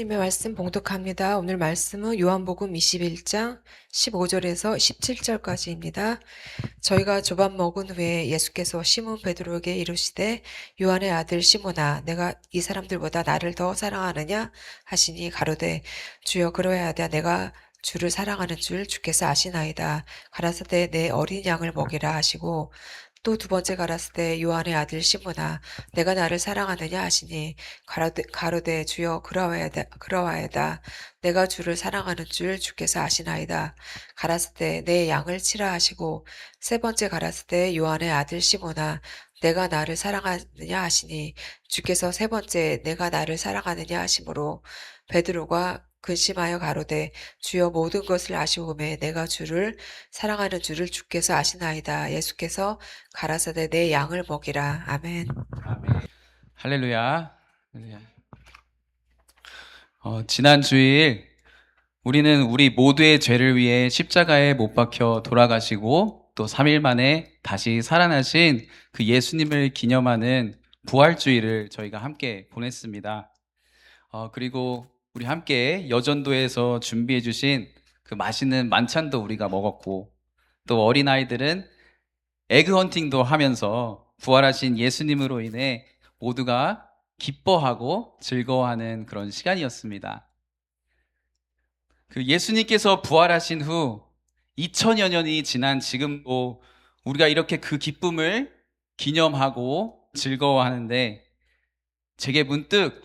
하나님의 말씀 봉독합니다. 오늘 말씀은 요한복음 21장 15절에서 17절까지입니다. 저희가 조밥 먹은 후에 예수께서 시몬 베드로에게 이르시되 요한의 아들 시몬아 내가 이 사람들보다 나를 더 사랑하느냐 하시니 가로되 주여 그러하되 내가 주를 사랑하는 줄 주께서 아시나이다. 가라사대 내 어린 양을 먹이라 하시고 또 두 번째 가라사대 요한의 아들 시몬아 내가 나를 사랑하느냐 하시니 가로되 주여 그러하여다 내가 주를 사랑하는 줄 주께서 아시나이다. 가라사대 내 양을 치라 하시고 세 번째 가라사대 요한의 아들 시몬아 내가 나를 사랑하느냐 하시니 주께서 세 번째 내가 나를 사랑하느냐 하심으로 베드로가 근심하여 가로되 주여 모든 것을 아시오매 내가 주를 사랑하는 줄을 주께서 아시나이다. 예수께서 가라사대 내 양을 먹이라. 아멘. 할렐루야. 할렐루야. 지난 주일 우리는 우리 모두의 죄를 위해 십자가에 못 박혀 돌아가시고 또 3일 만에 다시 살아나신 그 예수님을 기념하는 부활주일을 저희가 함께 보냈습니다. 그리고 우리 함께 여전도에서 준비해 주신 그 맛있는 만찬도 우리가 먹었고 또 어린아이들은 에그헌팅도 하면서 부활하신 예수님으로 인해 모두가 기뻐하고 즐거워하는 그런 시간이었습니다. 그 예수님께서 부활하신 후 2000여 년이 지난 지금도 우리가 이렇게 그 기쁨을 기념하고 즐거워하는데 제게 문득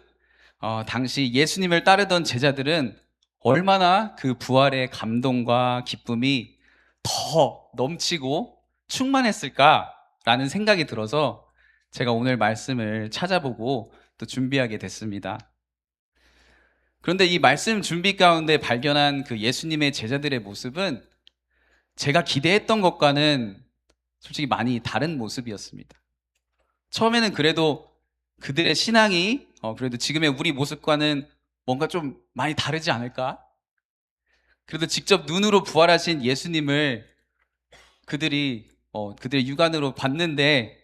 당시 예수님을 따르던 제자들은 얼마나 그 부활의 감동과 기쁨이 더 넘치고 충만했을까라는 생각이 들어서 제가 오늘 말씀을 찾아보고 또 준비하게 됐습니다. 그런데 이 말씀 준비 가운데 발견한 그 예수님의 제자들의 모습은 제가 기대했던 것과는 솔직히 많이 다른 모습이었습니다. 처음에는 그래도 그들의 신앙이 그래도 지금의 우리 모습과는 뭔가 좀 많이 다르지 않을까? 그래도 직접 눈으로 부활하신 예수님을 그들의 육안으로 봤는데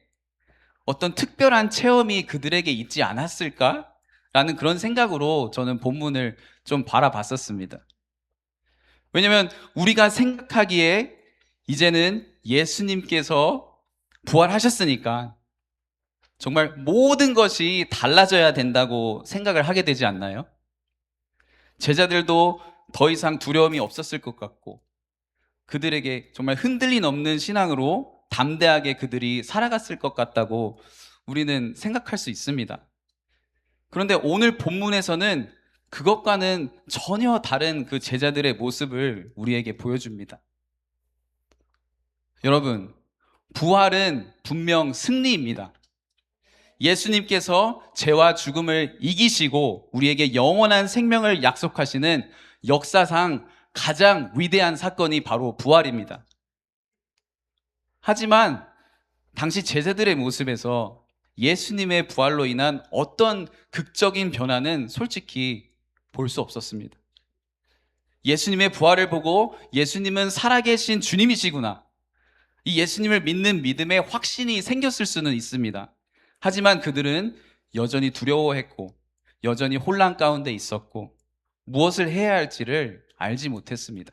어떤 특별한 체험이 그들에게 있지 않았을까? 라는 그런 생각으로 저는 본문을 좀 바라봤었습니다. 왜냐면 우리가 생각하기에 이제는 예수님께서 부활하셨으니까 정말 모든 것이 달라져야 된다고 생각을 하게 되지 않나요? 제자들도 더 이상 두려움이 없었을 것 같고 그들에게 정말 흔들림 없는 신앙으로 담대하게 그들이 살아갔을 것 같다고 우리는 생각할 수 있습니다. 그런데 오늘 본문에서는 그것과는 전혀 다른 그 제자들의 모습을 우리에게 보여줍니다. 여러분, 부활은 분명 승리입니다. 예수님께서 죄와 죽음을 이기시고 우리에게 영원한 생명을 약속하시는 역사상 가장 위대한 사건이 바로 부활입니다. 하지만 당시 제자들의 모습에서 예수님의 부활로 인한 어떤 극적인 변화는 솔직히 볼 수 없었습니다. 예수님의 부활을 보고 예수님은 살아계신 주님이시구나. 이 예수님을 믿는 믿음에 확신이 생겼을 수는 있습니다. 하지만 그들은 여전히 두려워했고 여전히 혼란 가운데 있었고 무엇을 해야 할지를 알지 못했습니다.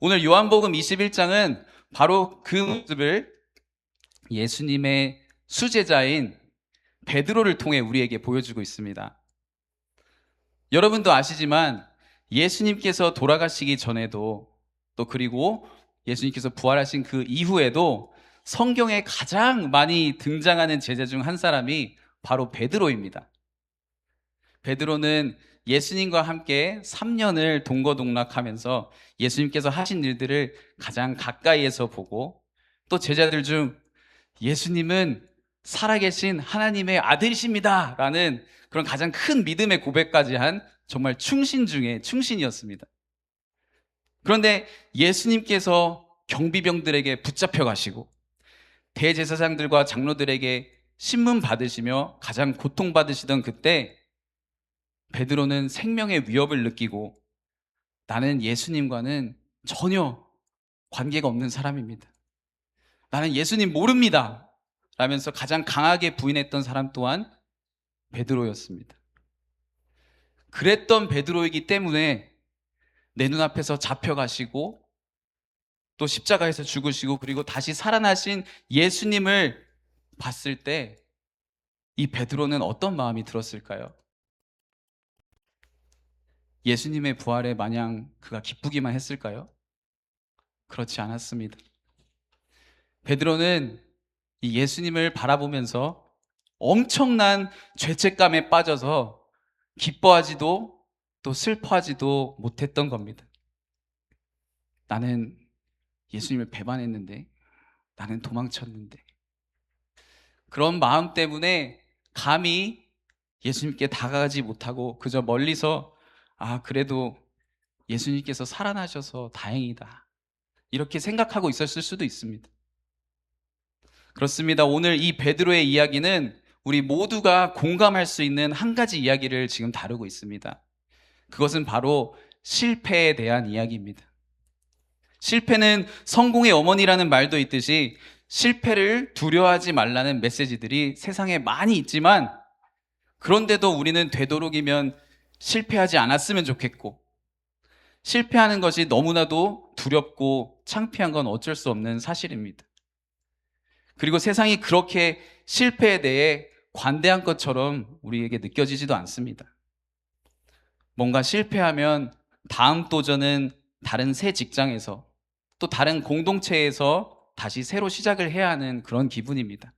오늘 요한복음 21장은 바로 그 모습을 예수님의 수제자인 베드로를 통해 우리에게 보여주고 있습니다. 여러분도 아시지만 예수님께서 돌아가시기 전에도 또 그리고 예수님께서 부활하신 그 이후에도 성경에 가장 많이 등장하는 제자 중 한 사람이 바로 베드로입니다. 베드로는 예수님과 함께 3년을 동거동락하면서 예수님께서 하신 일들을 가장 가까이에서 보고 또 제자들 중 예수님은 살아계신 하나님의 아들이십니다 라는 그런 가장 큰 믿음의 고백까지 한 정말 충신 중에 충신이었습니다. 그런데 예수님께서 경비병들에게 붙잡혀 가시고 대제사장들과 장로들에게 신문 받으시며 가장 고통받으시던 그때 베드로는 생명의 위협을 느끼고 나는 예수님과는 전혀 관계가 없는 사람입니다. 나는 예수님 모릅니다. 라면서 가장 강하게 부인했던 사람 또한 베드로였습니다. 그랬던 베드로이기 때문에 내 눈앞에서 잡혀가시고 또 십자가에서 죽으시고 그리고 다시 살아나신 예수님을 봤을 때 이 베드로는 어떤 마음이 들었을까요? 예수님의 부활에 마냥 그가 기쁘기만 했을까요? 그렇지 않았습니다. 베드로는 이 예수님을 바라보면서 엄청난 죄책감에 빠져서 기뻐하지도 또 슬퍼하지도 못했던 겁니다. 나는 예수님을 배반했는데, 나는 도망쳤는데. 그런 마음 때문에 감히 예수님께 다가가지 못하고 그저 멀리서 그래도 예수님께서 살아나셔서 다행이다. 이렇게 생각하고 있었을 수도 있습니다. 그렇습니다. 오늘 이 베드로의 이야기는 우리 모두가 공감할 수 있는 한 가지 이야기를 지금 다루고 있습니다. 그것은 바로 실패에 대한 이야기입니다. 실패는 성공의 어머니라는 말도 있듯이 실패를 두려워하지 말라는 메시지들이 세상에 많이 있지만 그런데도 우리는 되도록이면 실패하지 않았으면 좋겠고 실패하는 것이 너무나도 두렵고 창피한 건 어쩔 수 없는 사실입니다. 그리고 세상이 그렇게 실패에 대해 관대한 것처럼 우리에게 느껴지지도 않습니다. 뭔가 실패하면 다음 도전은 다른 새 직장에서 또 다른 공동체에서 다시 새로 시작을 해야 하는 그런 기분입니다.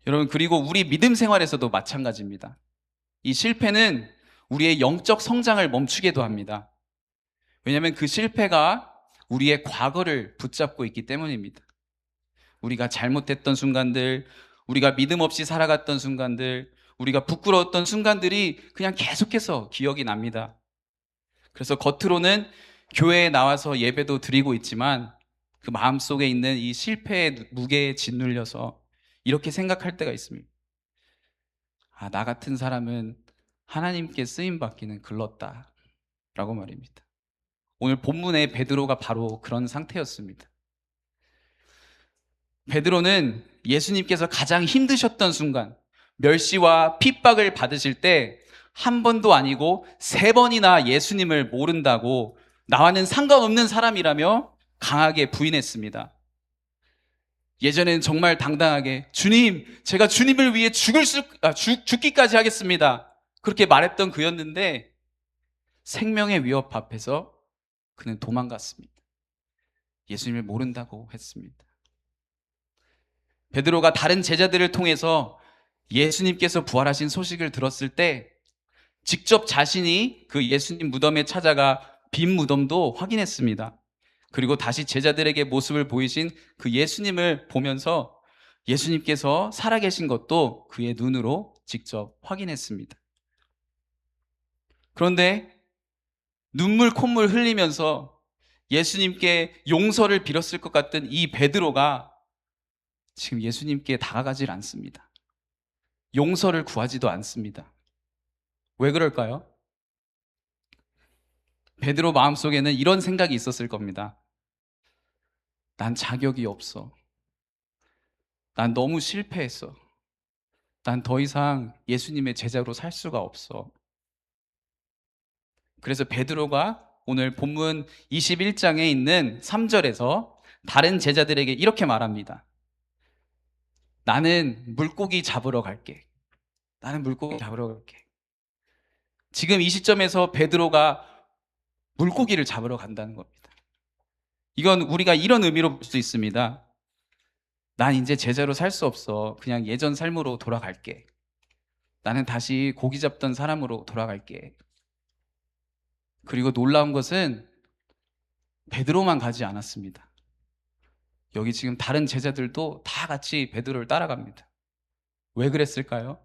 여러분, 그리고 우리 믿음 생활에서도 마찬가지입니다. 이 실패는 우리의 영적 성장을 멈추게도 합니다. 왜냐하면 그 실패가 우리의 과거를 붙잡고 있기 때문입니다. 우리가 잘못했던 순간들, 우리가 믿음 없이 살아갔던 순간들, 우리가 부끄러웠던 순간들이 그냥 계속해서 기억이 납니다. 그래서 겉으로는 교회에 나와서 예배도 드리고 있지만 그 마음속에 있는 이 실패의 무게에 짓눌려서 이렇게 생각할 때가 있습니다. 나 같은 사람은 하나님께 쓰임받기는 글렀다 라고 말입니다. 오늘 본문의 베드로가 바로 그런 상태였습니다. 베드로는 예수님께서 가장 힘드셨던 순간, 멸시와 핍박을 받으실 때 한 번도 아니고 3번이나 예수님을 모른다고 나와는 상관없는 사람이라며 강하게 부인했습니다. 예전에는 정말 당당하게 주님, 제가 주님을 위해 죽기까지 하겠습니다. 그렇게 말했던 그였는데 생명의 위협 앞에서 그는 도망갔습니다. 예수님을 모른다고 했습니다. 베드로가 다른 제자들을 통해서 예수님께서 부활하신 소식을 들었을 때 직접 자신이 그 예수님 무덤에 찾아가 빈 무덤도 확인했습니다. 그리고 다시 제자들에게 모습을 보이신 그 예수님을 보면서 예수님께서 살아계신 것도 그의 눈으로 직접 확인했습니다. 그런데 눈물 콧물 흘리면서 예수님께 용서를 빌었을 것 같던 이 베드로가 지금 예수님께 다가가질 않습니다. 용서를 구하지도 않습니다. 왜 그럴까요? 베드로 마음속에는 이런 생각이 있었을 겁니다. 난 자격이 없어. 난 너무 실패했어. 난 더 이상 예수님의 제자로 살 수가 없어. 그래서 베드로가 오늘 본문 21장에 있는 3절에서 다른 제자들에게 이렇게 말합니다. 나는 물고기 잡으러 갈게. 나는 물고기 잡으러 갈게. 지금 이 시점에서 베드로가 물고기를 잡으러 간다는 겁니다. 이건 우리가 이런 의미로 볼 수 있습니다. 난 이제 제자로 살 수 없어. 그냥 예전 삶으로 돌아갈게. 나는 다시 고기 잡던 사람으로 돌아갈게. 그리고 놀라운 것은 베드로만 가지 않았습니다. 여기 지금 다른 제자들도 다 같이 베드로를 따라갑니다. 왜 그랬을까요?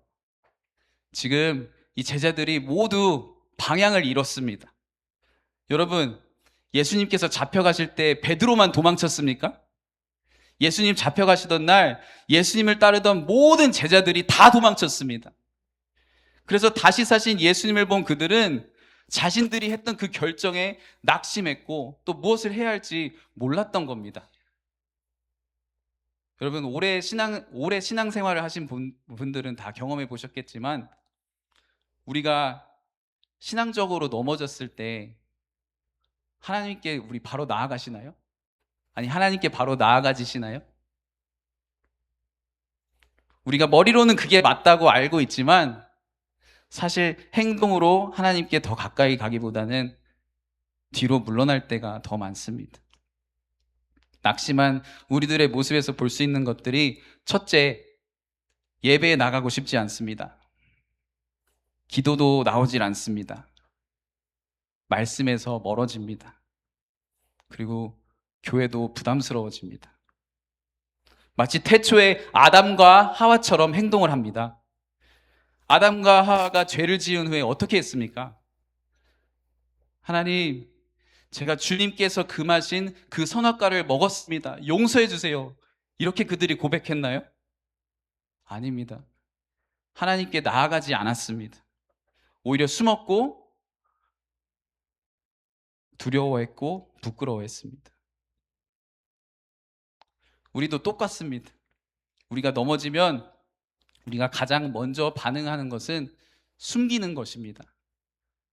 지금 이 제자들이 모두 방향을 잃었습니다. 여러분, 예수님께서 잡혀가실 때 베드로만 도망쳤습니까? 예수님 잡혀가시던 날 예수님을 따르던 모든 제자들이 다 도망쳤습니다. 그래서 다시 사신 예수님을 본 그들은 자신들이 했던 그 결정에 낙심했고 또 무엇을 해야 할지 몰랐던 겁니다. 여러분, 오래 신앙생활을 하신 분들은 다 경험해 보셨겠지만 우리가 신앙적으로 넘어졌을 때 하나님께 우리 바로 나아가시나요? 아니, 하나님께 바로 나아가지시나요? 우리가 머리로는 그게 맞다고 알고 있지만 사실 행동으로 하나님께 더 가까이 가기보다는 뒤로 물러날 때가 더 많습니다. 낙심한 우리들의 모습에서 볼 수 있는 것들이, 첫째, 예배에 나가고 싶지 않습니다. 기도도 나오질 않습니다. 말씀에서 멀어집니다. 그리고 교회도 부담스러워집니다. 마치 태초에 아담과 하와처럼 행동을 합니다. 아담과 하와가 죄를 지은 후에 어떻게 했습니까? 하나님, 제가 주님께서 금하신 그 선악과를 먹었습니다. 용서해 주세요. 이렇게 그들이 고백했나요? 아닙니다. 하나님께 나아가지 않았습니다. 오히려 숨었고 두려워했고 부끄러워했습니다. 우리도 똑같습니다. 우리가 넘어지면 우리가 가장 먼저 반응하는 것은 숨기는 것입니다.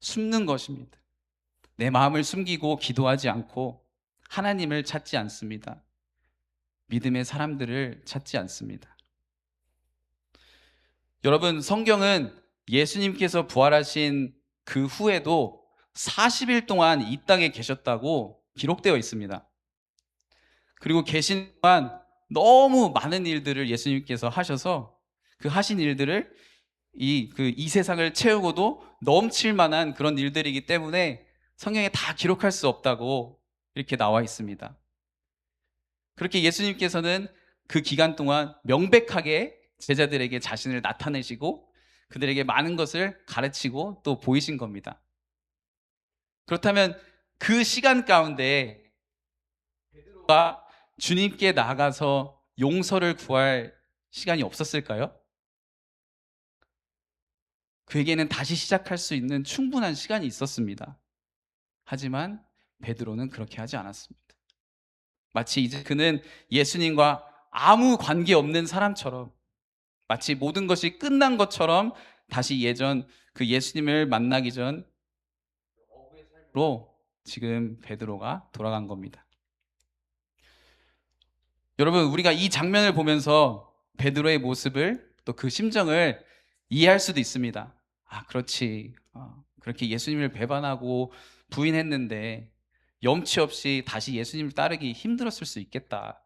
숨는 것입니다. 내 마음을 숨기고 기도하지 않고 하나님을 찾지 않습니다. 믿음의 사람들을 찾지 않습니다. 여러분, 성경은 예수님께서 부활하신 그 후에도 40일 동안 이 땅에 계셨다고 기록되어 있습니다. 그리고 계신 동안 너무 많은 일들을 예수님께서 하셔서 그 하신 일들을 이 세상을 채우고도 넘칠 만한 그런 일들이기 때문에 성경에 다 기록할 수 없다고 이렇게 나와 있습니다. 그렇게 예수님께서는 그 기간 동안 명백하게 제자들에게 자신을 나타내시고 그들에게 많은 것을 가르치고 또 보이신 겁니다. 그렇다면 그 시간 가운데 베드로가 주님께 나가서 용서를 구할 시간이 없었을까요? 그에게는 다시 시작할 수 있는 충분한 시간이 있었습니다. 하지만 베드로는 그렇게 하지 않았습니다. 마치 이제 그는 예수님과 아무 관계 없는 사람처럼, 마치 모든 것이 끝난 것처럼 다시 예전 그 예수님을 만나기 전로 지금 베드로가 돌아간 겁니다. 여러분, 우리가 이 장면을 보면서 베드로의 모습을 또 그 심정을 이해할 수도 있습니다. 아, 그렇지. 그렇게 예수님을 배반하고 부인했는데 염치 없이 다시 예수님을 따르기 힘들었을 수 있겠다.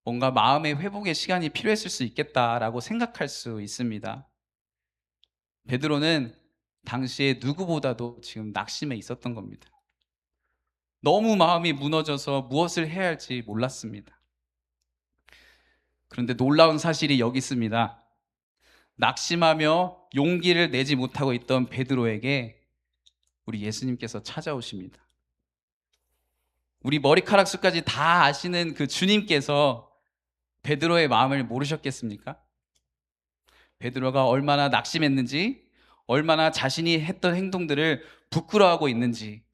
뭔가 마음의 회복의 시간이 필요했을 수 있겠다라고 생각할 수 있습니다. 베드로는 당시에 누구보다도 지금 낙심해 있었던 겁니다. 너무 마음이 무너져서 무엇을 해야 할지 몰랐습니다. 그런데 놀라운 사실이 여기 있습니다. 낙심하며 용기를 내지 못하고 있던 베드로에게 우리 예수님께서 찾아오십니다. 우리 머리카락 수까지 다 아시는 그 주님께서 베드로의 마음을 모르셨겠습니까? 베드로가 얼마나 낙심했는지, 얼마나 자신이 했던 행동들을 부끄러워하고 있는지,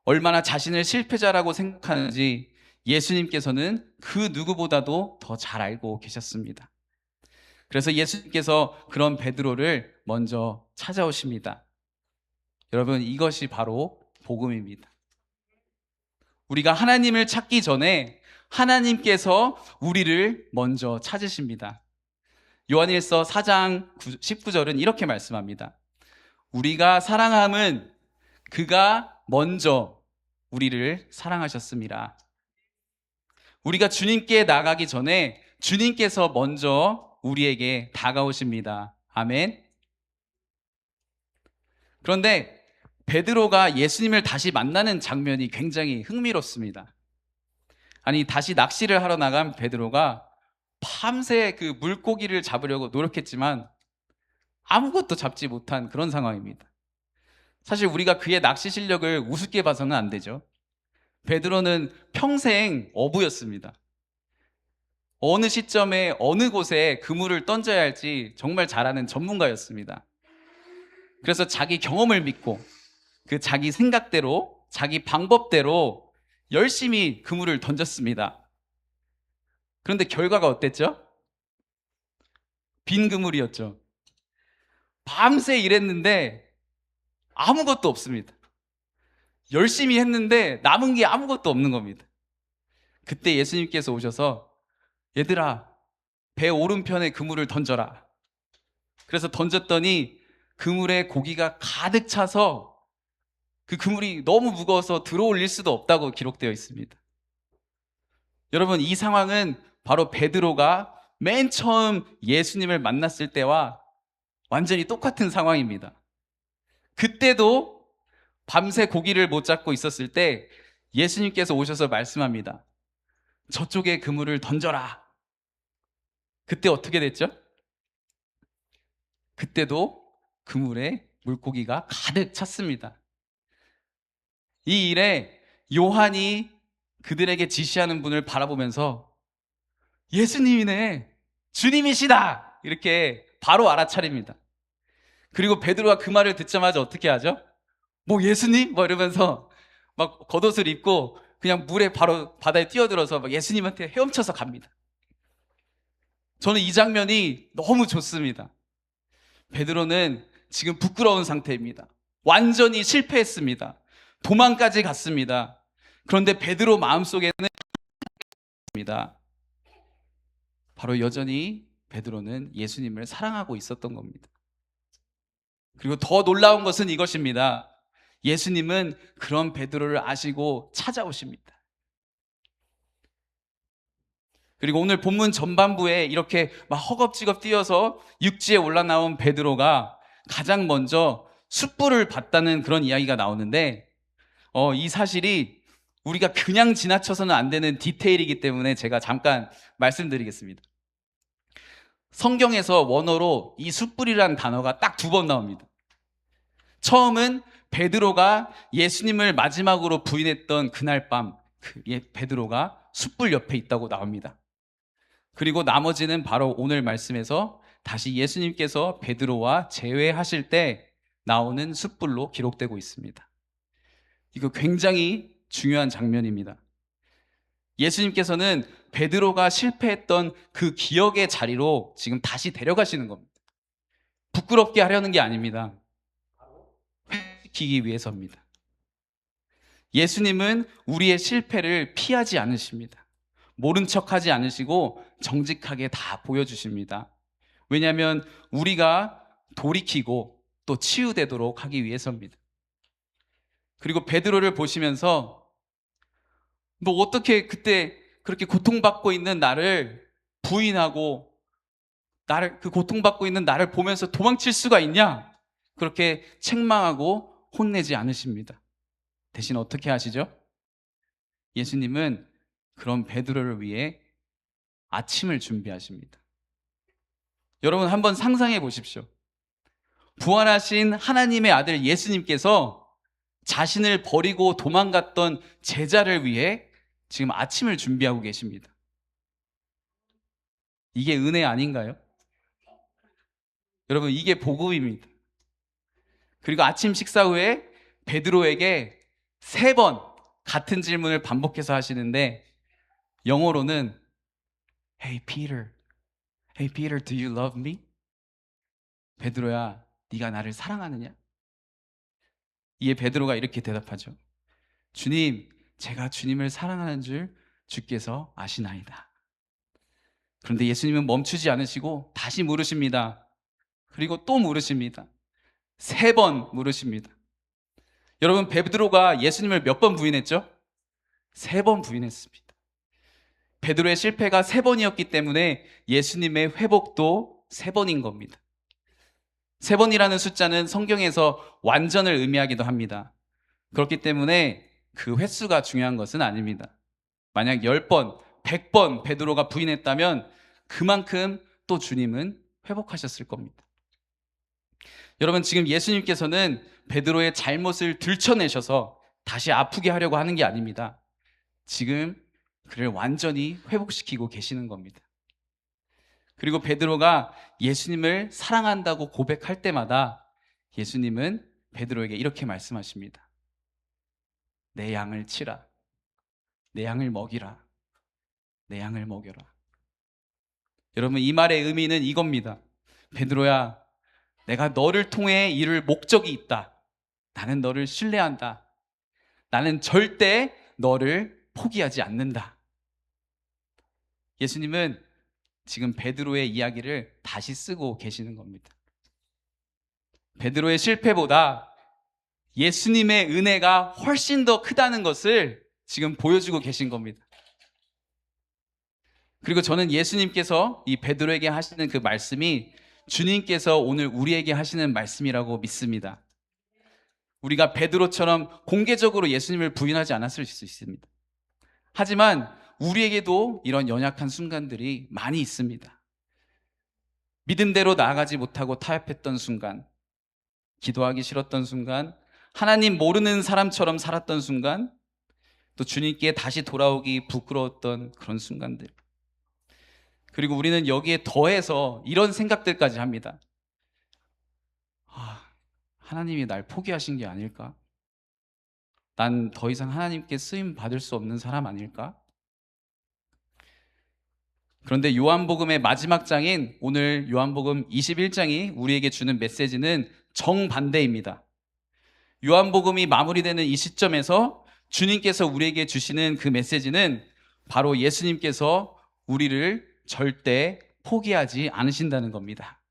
얼마나 자신을 실패자라고 생각하는지 예수님께서는 그 누구보다도 더 잘 알고 계셨습니다. 그래서 예수님께서 그런 베드로를 먼저 찾아오십니다. 여러분, 이것이 바로 복음입니다. 우리가 하나님을 찾기 전에 하나님께서 우리를 먼저 찾으십니다. 요한일서 4장 19절은 이렇게 말씀합니다. 우리가 사랑함은 그가 먼저 우리를 사랑하셨습니다. 우리가 주님께 나가기 전에 주님께서 먼저 우리에게 다가오십니다. 아멘. 그런데 베드로가 예수님을 다시 만나는 장면이 굉장히 흥미롭습니다. 아니, 다시 낚시를 하러 나간 베드로가 밤새 그 물고기를 잡으려고 노력했지만 아무것도 잡지 못한 그런 상황입니다. 사실 우리가 그의 낚시 실력을 우습게 봐서는 안 되죠. 베드로는 평생 어부였습니다. 어느 시점에 어느 곳에 그물을 던져야 할지 정말 잘 아는 전문가였습니다. 그래서 자기 경험을 믿고 그 자기 생각대로, 자기 방법대로 열심히 그물을 던졌습니다. 그런데 결과가 어땠죠? 빈 그물이었죠. 밤새 일했는데 아무것도 없습니다. 열심히 했는데 남은 게 아무것도 없는 겁니다. 그때 예수님께서 오셔서 얘들아, 배 오른편에 그물을 던져라. 그래서 던졌더니 그물에 고기가 가득 차서 그 그물이 너무 무거워서 들어올릴 수도 없다고 기록되어 있습니다. 여러분, 이 상황은 바로 베드로가 맨 처음 예수님을 만났을 때와 완전히 똑같은 상황입니다. 그때도 밤새 고기를 못 잡고 있었을 때 예수님께서 오셔서 말씀합니다. 저쪽에 그물을 던져라. 그때 어떻게 됐죠? 그때도 그물에 물고기가 가득 찼습니다. 이 일에 요한이 그들에게 지시하는 분을 바라보면서 예수님이네, 주님이시다, 이렇게 바로 알아차립니다. 그리고 베드로가 그 말을 듣자마자 어떻게 하죠? 뭐 예수님? 뭐 이러면서 막 겉옷을 입고 그냥 물에 바로 바다에 뛰어들어서 막 예수님한테 헤엄쳐서 갑니다. 저는 이 장면이 너무 좋습니다. 베드로는 지금 부끄러운 상태입니다. 완전히 실패했습니다. 도망까지 갔습니다. 그런데 베드로 마음속에는 있습니다. 바로 여전히 베드로는 예수님을 사랑하고 있었던 겁니다. 그리고 더 놀라운 것은 이것입니다. 예수님은 그런 베드로를 아시고 찾아오십니다. 그리고 오늘 본문 전반부에 이렇게 막 허겁지겁 뛰어서 육지에 올라나온 베드로가 가장 먼저 숯불을 봤다는 그런 이야기가 나오는데 이 사실이 우리가 그냥 지나쳐서는 안 되는 디테일이기 때문에 제가 잠깐 말씀드리겠습니다. 성경에서 원어로 이 숯불이라는 단어가 딱 2번 나옵니다. 처음은 베드로가 예수님을 마지막으로 부인했던 그날 밤 베드로가 숯불 옆에 있다고 나옵니다. 그리고 나머지는 바로 오늘 말씀에서 다시 예수님께서 베드로와 재회하실 때 나오는 숯불로 기록되고 있습니다. 이거 굉장히 중요한 장면입니다. 예수님께서는 베드로가 실패했던 그 기억의 자리로 지금 다시 데려가시는 겁니다. 부끄럽게 하려는 게 아닙니다. 회복시키기 위해서입니다. 예수님은 우리의 실패를 피하지 않으십니다. 모른 척하지 않으시고 정직하게 다 보여주십니다. 왜냐하면 우리가 돌이키고 또 치유되도록 하기 위해서입니다. 그리고 베드로를 보시면서 너 어떻게 그때 그렇게 고통받고 있는 나를 부인하고 그 고통받고 있는 나를 보면서 도망칠 수가 있냐? 그렇게 책망하고 혼내지 않으십니다. 대신 어떻게 하시죠? 예수님은 그런 베드로를 위해 아침을 준비하십니다. 여러분 한번 상상해 보십시오. 부활하신 하나님의 아들 예수님께서 자신을 버리고 도망갔던 제자를 위해 지금 아침을 준비하고 계십니다. 이게 은혜 아닌가요? 여러분, 이게 복음입니다. 그리고 아침 식사 후에 베드로에게 3번 같은 질문을 반복해서 하시는데 영어로는 Hey Peter, Hey Peter, do you love me? 베드로야, 네가 나를 사랑하느냐? 이에 베드로가 이렇게 대답하죠. 주님, 제가 주님을 사랑하는 줄 주께서 아시나이다. 그런데 예수님은 멈추지 않으시고 다시 물으십니다. 그리고 또 물으십니다. 3번 물으십니다. 여러분, 베드로가 예수님을 몇 번 부인했죠? 3번 부인했습니다. 베드로의 실패가 3번이었기 때문에 예수님의 회복도 3번인 겁니다. 3번이라는 숫자는 성경에서 완전을 의미하기도 합니다. 그렇기 때문에 그 횟수가 중요한 것은 아닙니다. 만약 10번, 100번 베드로가 부인했다면 그만큼 또 주님은 회복하셨을 겁니다. 여러분, 지금 예수님께서는 베드로의 잘못을 들춰내셔서 다시 아프게 하려고 하는 게 아닙니다. 지금 그를 완전히 회복시키고 계시는 겁니다. 그리고 베드로가 예수님을 사랑한다고 고백할 때마다 예수님은 베드로에게 이렇게 말씀하십니다. 내 양을 치라. 내 양을 먹이라. 내 양을 먹여라. 여러분, 이 말의 의미는 이겁니다. 베드로야, 내가 너를 통해 이룰 목적이 있다. 나는 너를 신뢰한다. 나는 절대 너를 포기하지 않는다. 예수님은 지금 베드로의 이야기를 다시 쓰고 계시는 겁니다. 베드로의 실패보다 예수님의 은혜가 훨씬 더 크다는 것을 지금 보여주고 계신 겁니다. 그리고 저는 예수님께서 이 베드로에게 하시는 그 말씀이 주님께서 오늘 우리에게 하시는 말씀이라고 믿습니다. 우리가 베드로처럼 공개적으로 예수님을 부인하지 않았을 수 있습니다. 하지만 우리에게도 이런 연약한 순간들이 많이 있습니다. 믿음대로 나아가지 못하고 타협했던 순간, 기도하기 싫었던 순간, 하나님 모르는 사람처럼 살았던 순간, 또 주님께 다시 돌아오기 부끄러웠던 그런 순간들. 그리고 우리는 여기에 더해서 이런 생각들까지 합니다. 하나님이 날 포기하신 게 아닐까? 난 더 이상 하나님께 쓰임 받을 수 없는 사람 아닐까? 그런데 요한복음의 마지막 장인 오늘 요한복음 21장이 우리에게 주는 메시지는 정반대입니다. 요한복음이 마무리되는 이 시점에서 주님께서 우리에게 주시는 그 메시지는 바로 예수님께서 우리를 절대 포기하지 않으신다는 겁니다.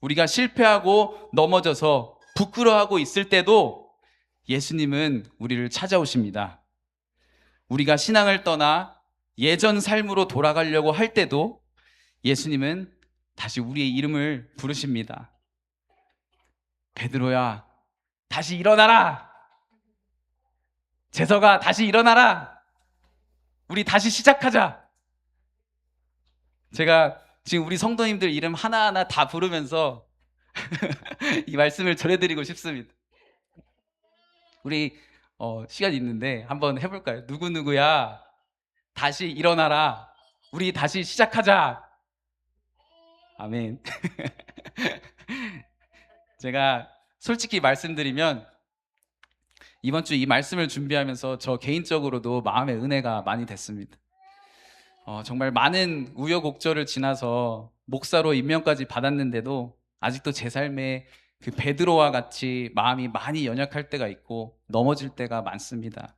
우리가 실패하고 넘어져서 부끄러워하고 있을 때도 예수님은 우리를 찾아오십니다. 우리가 신앙을 떠나 예전 삶으로 돌아가려고 할 때도 예수님은 다시 우리의 이름을 부르십니다. 베드로야, 다시 일어나라. 재석아, 다시 일어나라. 우리 다시 시작하자. 제가 지금 우리 성도님들 이름 하나하나 다 부르면서 이 말씀을 전해드리고 싶습니다. 우리 시간 있는데 한번 해볼까요? 누구누구야, 다시 일어나라. 우리 다시 시작하자. 아멘. 제가 솔직히 말씀드리면 이번 주 이 말씀을 준비하면서 저 개인적으로도 마음의 은혜가 많이 됐습니다. 정말 많은 우여곡절을 지나서 목사로 임명까지 받았는데도 아직도 제 삶에 그 베드로와 같이 마음이 많이 연약할 때가 있고 넘어질 때가 많습니다.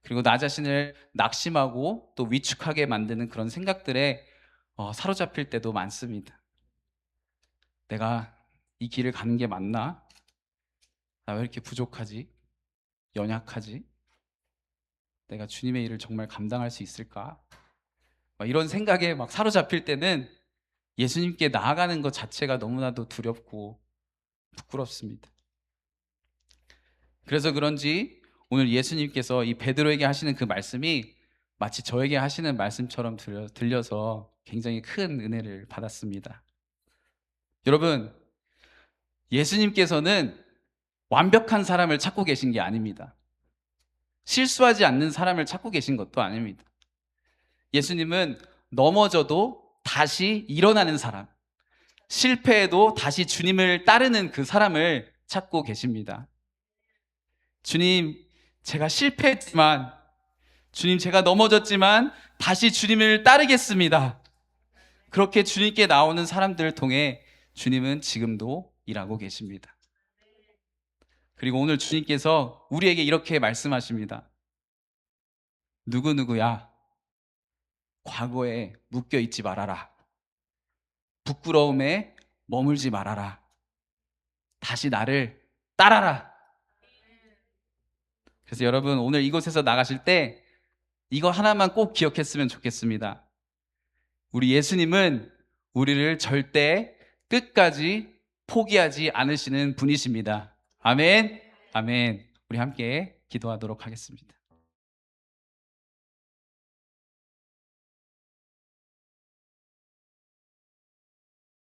그리고 나 자신을 낙심하고 또 위축하게 만드는 그런 생각들에 사로잡힐 때도 많습니다. 내가 이 길을 가는 게 맞나? 나 왜 이렇게 부족하지? 연약하지? 내가 주님의 일을 정말 감당할 수 있을까? 이런 생각에 막 사로잡힐 때는 예수님께 나아가는 것 자체가 너무나도 두렵고 부끄럽습니다. 그래서 그런지 오늘 예수님께서 이 베드로에게 하시는 그 말씀이 마치 저에게 하시는 말씀처럼 들려서 굉장히 큰 은혜를 받았습니다. 여러분, 예수님께서는 완벽한 사람을 찾고 계신 게 아닙니다. 실수하지 않는 사람을 찾고 계신 것도 아닙니다. 예수님은 넘어져도 다시 일어나는 사람, 실패해도 다시 주님을 따르는 그 사람을 찾고 계십니다. 주님, 제가 실패했지만, 주님, 제가 넘어졌지만 다시 주님을 따르겠습니다. 그렇게 주님께 나오는 사람들을 통해 주님은 지금도 일하고 계십니다. 그리고 오늘 주님께서 우리에게 이렇게 말씀하십니다. 누구누구야, 과거에 묶여있지 말아라. 부끄러움에 머물지 말아라. 다시 나를 따라라. 그래서 여러분, 오늘 이곳에서 나가실 때 이거 하나만 꼭 기억했으면 좋겠습니다. 우리 예수님은 우리를 절대 끝까지 포기하지 않으시는 분이십니다. 아멘. 아멘. 우리 함께 기도하도록 하겠습니다.